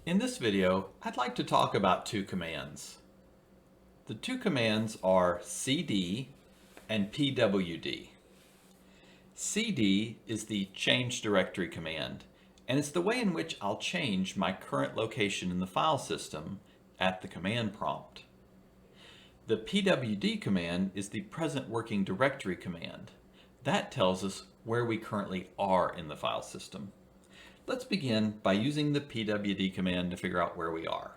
In this video, I'd like to talk about two commands. The two commands are cd and pwd. cd is the change directory command, and it's the way in which I'll change my current location in the file system at the command prompt. The pwd command is the present working directory command. That tells us where we currently are in the file system. Let's begin by using the pwd command to figure out where we are.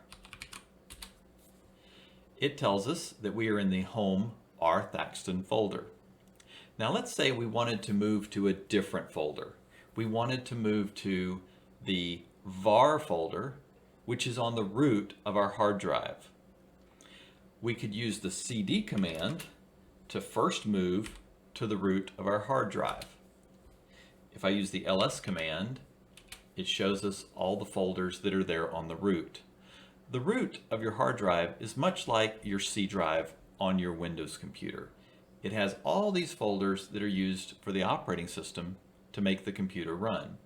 It tells us that we are in the home R. Thaxton folder. Now let's say we wanted to move to a different folder. We wanted to move to the var folder, which is on the root of our hard drive. We could use the cd command to first move to the root of our hard drive. If I use the ls command, it shows us all the folders that are there on the root. The root of your hard drive is much like your C drive on your Windows computer. It has all these folders that are used for the operating system to make the computer run.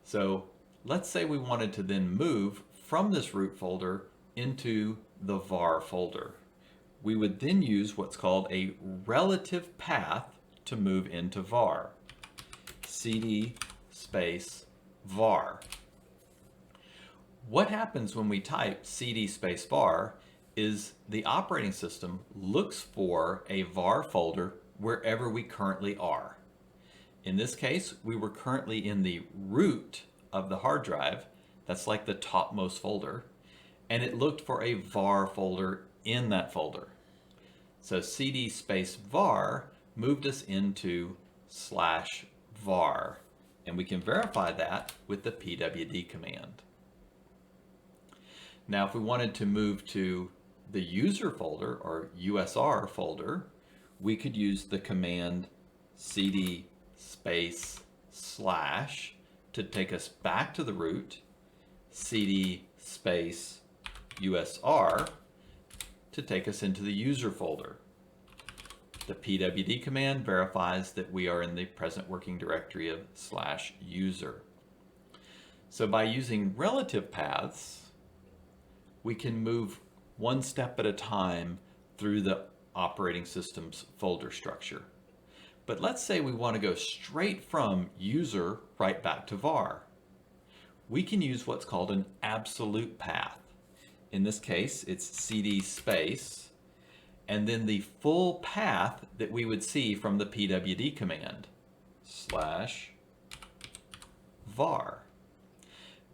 So let's say we wanted to then move from this root folder into the var folder. We would then use what's called a relative path to move into var. cd space var. What happens when we type cd space var is the operating system looks for a var folder wherever we currently are. In this case, we were currently in the root of the hard drive. That's like the topmost folder. And it looked for a var folder in that folder. So cd space var moved us into /var. And we can verify that with the pwd command. Now if we wanted to move to the user folder or usr folder, we could use the command cd space / to take us back to the root, cd space usr to take us into the user folder. The pwd command verifies that we are in the present working directory of /user. So by using relative paths, we can move one step at a time through the operating system's folder structure. But let's say we want to go straight from user right back to var. We can use what's called an absolute path. In this case, it's cd space and then the full path that we would see from the pwd command, /var.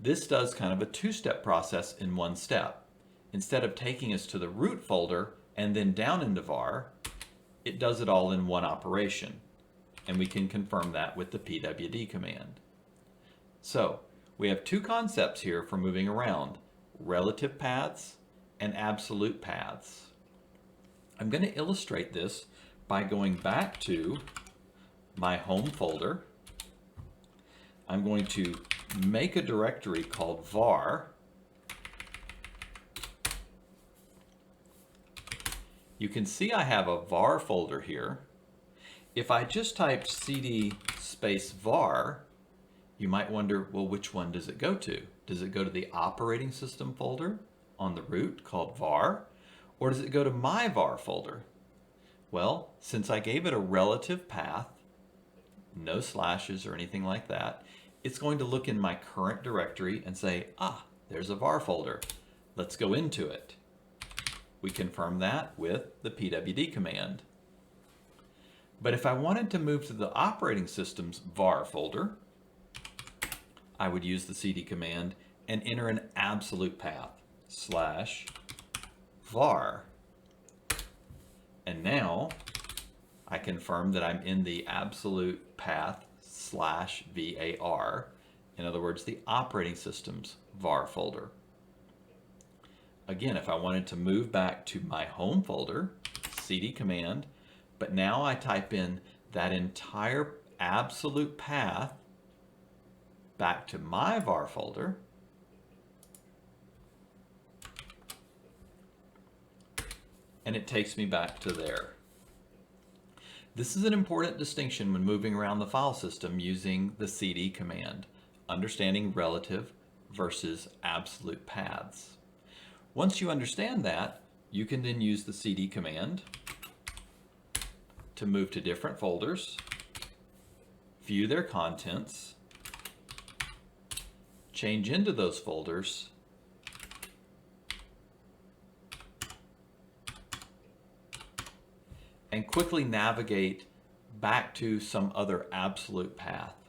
This does kind of a two-step process in one step. Instead of taking us to the root folder and then down into var, it does it all in one operation. And we can confirm that with the pwd command. So we have two concepts here for moving around: relative paths and absolute paths. I'm going to illustrate this by going back to my home folder. I'm going to make a directory called var. You can see I have a var folder here. If I just type cd space var, you might wonder, well, which one does it go to? Does it go to the operating system folder on the root called var? Or does it go to my var folder? Well, since I gave it a relative path, no slashes or anything like that, it's going to look in my current directory and say, there's a var folder. Let's go into it. We confirm that with the pwd command. But if I wanted to move to the operating system's var folder, I would use the cd command and enter an absolute path, /var. And now I confirm that I'm in the absolute path /var, in other words, the operating system's var folder. Again, if I wanted to move back to my home folder, cd command, but now I type in that entire absolute path back to my var folder, and it takes me back to there. This is an important distinction when moving around the file system using the cd command, understanding relative versus absolute paths. Once you understand that, you can then use the cd command to move to different folders, view their contents, change into those folders, and quickly navigate back to some other absolute path.